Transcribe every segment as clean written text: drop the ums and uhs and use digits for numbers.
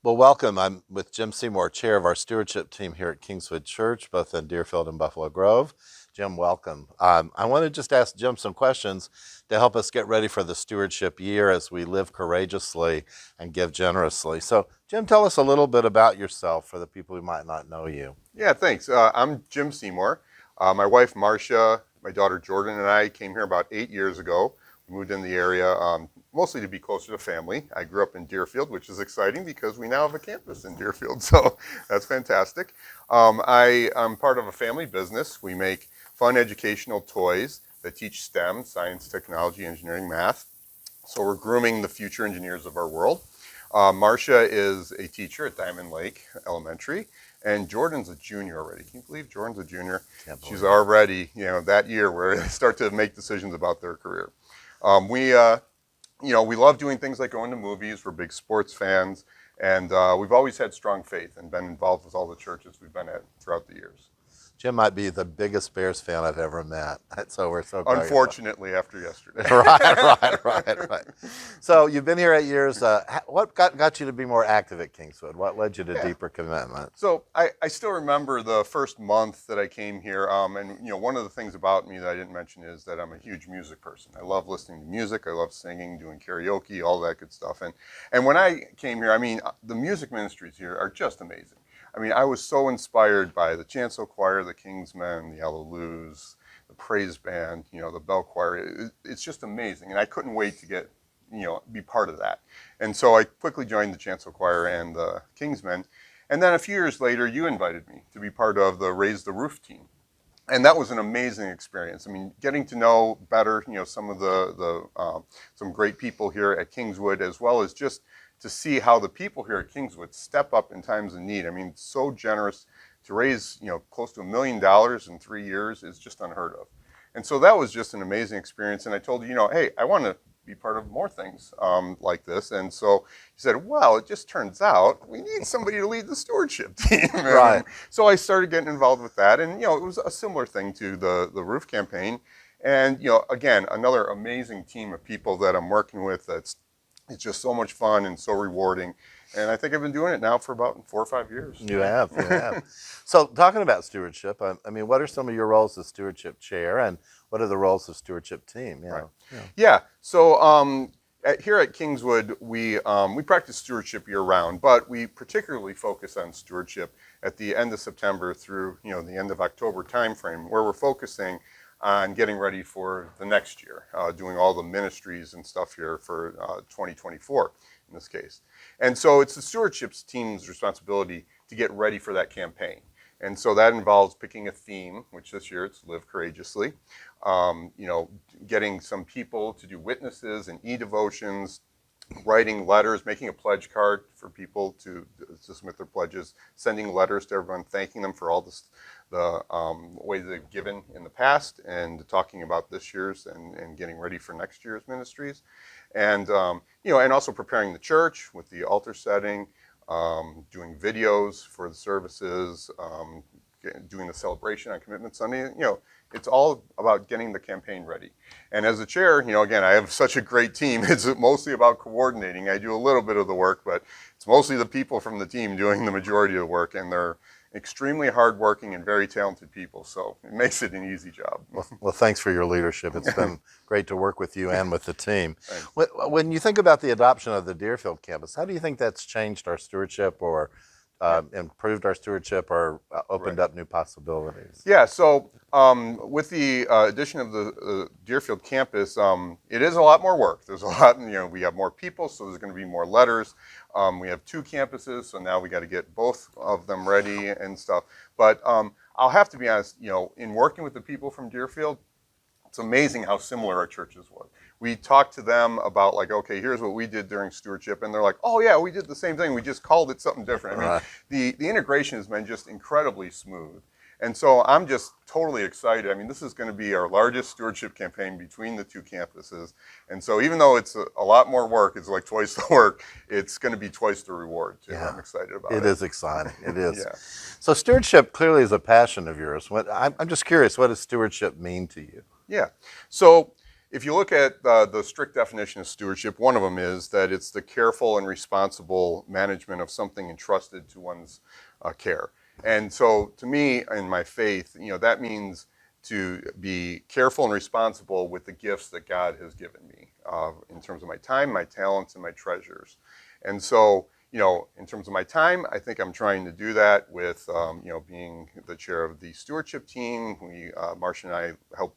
Well, welcome. I'm with Jim Seymour, chair of our stewardship team here at Kingswood Church, both in Deerfield and Buffalo Grove. Jim, welcome. I want to just ask Jim some questions to help us get ready for the stewardship year as we live courageously and give generously. So, Jim, tell us a little bit about yourself for the people who might not know you. Yeah, thanks. I'm Jim Seymour. My wife Marcia, my daughter Jordan, and I came here about 8 years ago. We moved in the area mostly to be closer to family. I grew up in Deerfield, which is exciting because we now have a campus in Deerfield, so that's fantastic. I'm part of a family business. We make fun educational toys that teach STEM, science, technology, engineering, math. So we're grooming the future engineers of our world. Marcia is a teacher at Diamond Lake Elementary, and Jordan's a junior already. Can you believe Jordan's a junior? She's already, that year where they start to make decisions about their career. We love doing things like going to movies. We're big sports fans, and we've always had strong faith and been involved with all the churches we've been at throughout the years. Jim might be the biggest Bears fan I've ever met, so we're so grateful. Unfortunately, after yesterday. Right. So you've been here 8 years. What got you to be more active at Kingswood? What led you to deeper commitment? So I still remember the first month that I came here, and one of the things about me that I didn't mention is that I'm a huge music person. I love listening to music. I love singing, doing karaoke, all that good stuff. And when I came here, the music ministries here are just amazing. I was so inspired by the chancel choir, the Kingsmen, the Alleluias, the praise band, the bell choir. It's just amazing, and I couldn't wait to be part of that. And so I quickly joined the chancel choir and the Kingsmen. And then a few years later, you invited me to be part of the Raise the Roof team. And that was an amazing experience. Getting to know better, some of some great people here at Kingswood, as well as just to see how the people here at Kingswood step up in times of need. So generous to raise, close to $1 million in 3 years is just unheard of. And so that was just an amazing experience. And I told you, hey, I want to be part of more things like this. And so he said, well, it just turns out we need somebody to lead the stewardship team. Right. So I started getting involved with that. And, it was a similar thing to the roof campaign. And, again, another amazing team of people that I'm working with it's just so much fun and so rewarding. And I think I've been doing it now for about 4 or 5 years. You have. So talking about stewardship, what are some of your roles as stewardship chair, and what are the roles of stewardship team? Yeah. So here at Kingswood, we practice stewardship year round, but we particularly focus on stewardship at the end of September through the end of October timeframe, where we're focusing on getting ready for the next year, doing all the ministries and stuff here for 2024 in this case. And so it's the stewardship team's responsibility to get ready for that campaign. And so that involves picking a theme, which this year it's Live Courageously, getting some people to do witnesses and e-devotions, writing letters, making a pledge card for people to submit their pledges, sending letters to everyone, thanking them for all the ways they've given in the past, and talking about this year's and getting ready for next year's ministries, and and also preparing the church with the altar setting, doing videos for the services, doing the celebration on Commitment Sunday. It's all about getting the campaign ready. And as a chair, again, I have such a great team. It's mostly about coordinating. I do a little bit of the work, but it's mostly the people from the team doing the majority of the work, and they're extremely hardworking and very talented people, so it makes it an easy job. Well, thanks for your leadership. It's been great to work with you and with the team. Thanks. When you think about the adoption of the Deerfield campus, how do you think that's changed our stewardship, or improved our stewardship, or opened up new possibilities? Yeah, so with the addition of the Deerfield campus, it is a lot more work. There's a lot, we have more people, so there's going to be more letters. We have 2 campuses, so now we got to get both of them ready and stuff. But I'll have to be honest, in working with the people from Deerfield, it's amazing how similar our churches were. We talked to them about, like, okay, here's what we did during stewardship, and they're like, oh yeah, we did the same thing. We just called it something different. The integration has been just incredibly smooth. And so I'm just totally excited. This is going to be our largest stewardship campaign between the 2 campuses. And so even though it's a lot more work, it's like twice the work, it's going to be twice the reward too. Yeah. I'm excited about it. It is exciting. It is. Yeah. So stewardship clearly is a passion of yours. I'm just curious, what does stewardship mean to you? Yeah. So if you look at the strict definition of stewardship, one of them is that it's the careful and responsible management of something entrusted to one's care. And so to me, in my faith, that means to be careful and responsible with the gifts that God has given me in terms of my time, my talents, and my treasures. And so, in terms of my time, I think I'm trying to do that with, being the chair of the stewardship team. Marcia and I help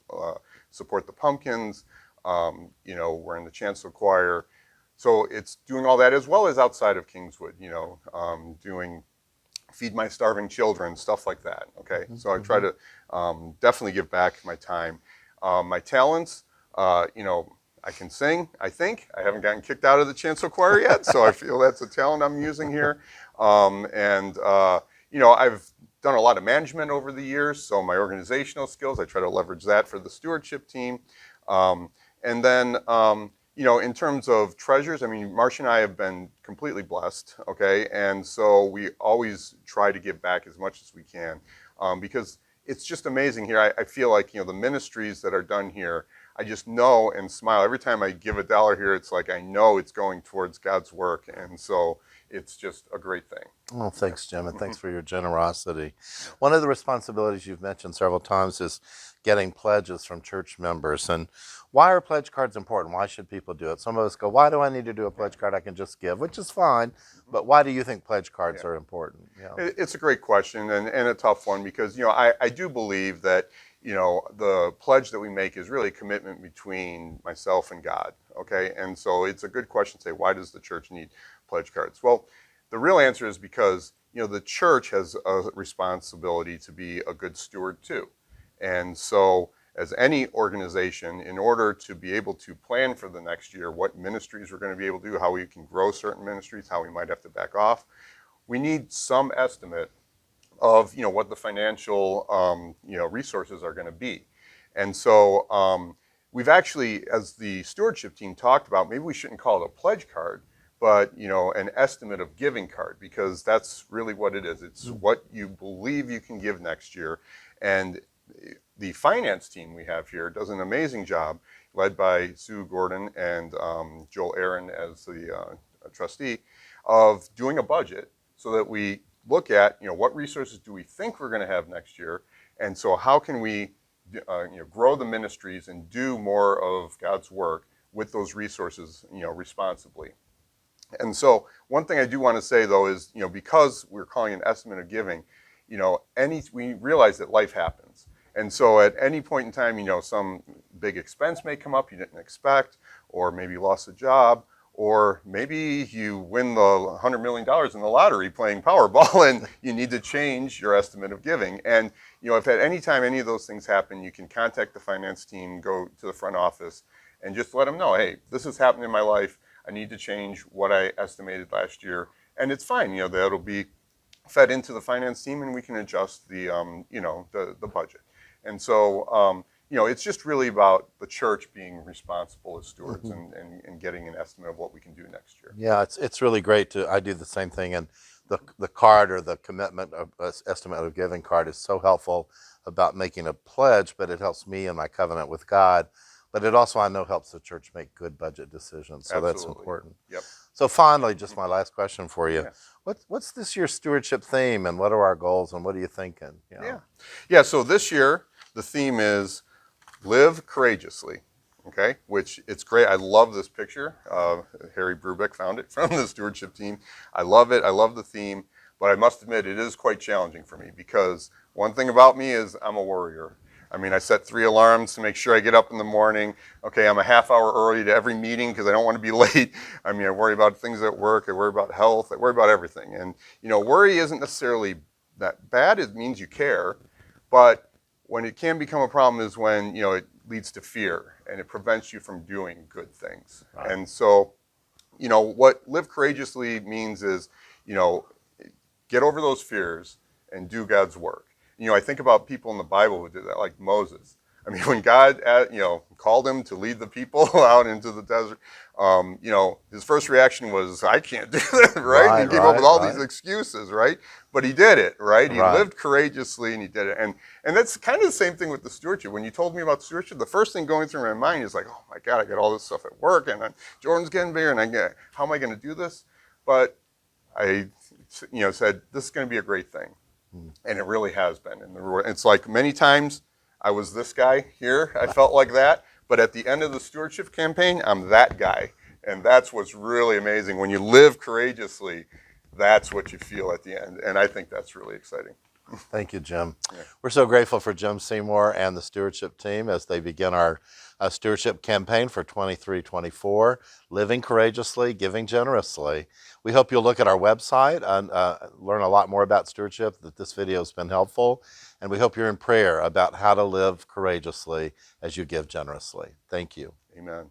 support the pumpkins. We're in the chancel choir. So it's doing all that as well as outside of Kingswood, doing feed my starving children, stuff like that. Okay, so I try to definitely give back my time. My talents, I can sing, I think. I haven't gotten kicked out of the chancel choir yet, so I feel that's a talent I'm using here. I've done a lot of management over the years, so my organizational skills, I try to leverage that for the stewardship team. In terms of treasures, Marcia and I have been completely blessed, okay? And so we always try to give back as much as we can because it's just amazing here. I feel like, the ministries that are done here, I just know and smile. Every time I give $1 here, it's like I know it's going towards God's work. And so it's just a great thing. Well, thanks, Jim, and thanks for your generosity. One of the responsibilities you've mentioned several times is getting pledges from church members. And why are pledge cards important? Why should people do it? Some of us go, why do I need to do a pledge card? I can just give, which is fine. But why do you think pledge cards are important? It's a great question and a tough one because, I do believe that, the pledge that we make is really a commitment between myself and God, okay? And so it's a good question to say, why does the church need pledge cards? Well, the real answer is because, the church has a responsibility to be a good steward too. And so as any organization, in order to be able to plan for the next year, what ministries we're going to be able to do, how we can grow certain ministries, how we might have to back off, we need some estimate of what the financial resources are going to be. And so we've actually, as the stewardship team talked about, maybe we shouldn't call it a pledge card, but an estimate of giving card, because that's really what it is. It's what you believe you can give next year. And the finance team we have here does an amazing job, led by Sue Gordon and Joel Aaron as the trustee, of doing a budget so that we look at what resources do we think we're going to have next year, and so how can we grow the ministries and do more of God's work with those resources responsibly. And so one thing I do want to say though is because we're calling an estimate of giving, we realize that life happens. And so at any point in time, some big expense may come up you didn't expect, or maybe you lost a job, or maybe you win the $100 million in the lottery playing Powerball and you need to change your estimate of giving. And, if at any time any of those things happen, you can contact the finance team, go to the front office, and just let them know, hey, this has happened in my life. I need to change what I estimated last year. And it's fine, that'll be fed into the finance team and we can adjust the budget. And so, it's just really about the church being responsible as stewards and getting an estimate of what we can do next year. Yeah, it's really great I do the same thing, and the card or the commitment of estimate of giving card is so helpful about making a pledge, but it helps me in my covenant with God. But it also, I know, helps the church make good budget decisions. So Absolutely. That's important. Yep. So finally, just my last question for you. Yeah. What's this year's stewardship theme, and what are our goals, and what are you thinking? Yeah, so this year, the theme is live courageously, okay? Which it's great. I love this picture. Harry Brubeck found it from the stewardship team. I love it. I love the theme. But I must admit, it is quite challenging for me because one thing about me is I'm a worrier. I set 3 alarms to make sure I get up in the morning. Okay, I'm a half hour early to every meeting because I don't want to be late. I worry about things at work. I worry about health. I worry about everything. And, worry isn't necessarily that bad. It means you care. But when it can become a problem is when, it leads to fear and it prevents you from doing good things. Right. And so, what live courageously means is, get over those fears and do God's work. I think about people in the Bible who did that, like Moses. I mean, when God, called him to lead the people out into the desert, his first reaction was, "I can't do that," right? And he Right, came up with right, all these right, excuses, right? But he did it, right? He right. lived courageously and he did it. And that's kind of the same thing with the stewardship. When you told me about stewardship, the first thing going through my mind is like, "Oh my God, I got all this stuff at work, and Jordan's getting bigger, and how am I going to do this?" But I, said, "This is going to be a great thing." And it really has been. And it's like many times I was this guy here. I felt like that. But at the end of the stewardship campaign, I'm that guy. And that's what's really amazing. When you live courageously, that's what you feel at the end. And I think that's really exciting. Thank you, Jim. Yeah. We're so grateful for Jim Seymour and the stewardship team as they begin our stewardship campaign for 23-24, living courageously, giving generously. We hope you'll look at our website and learn a lot more about stewardship, that this video has been helpful. And we hope you're in prayer about how to live courageously as you give generously. Thank you. Amen.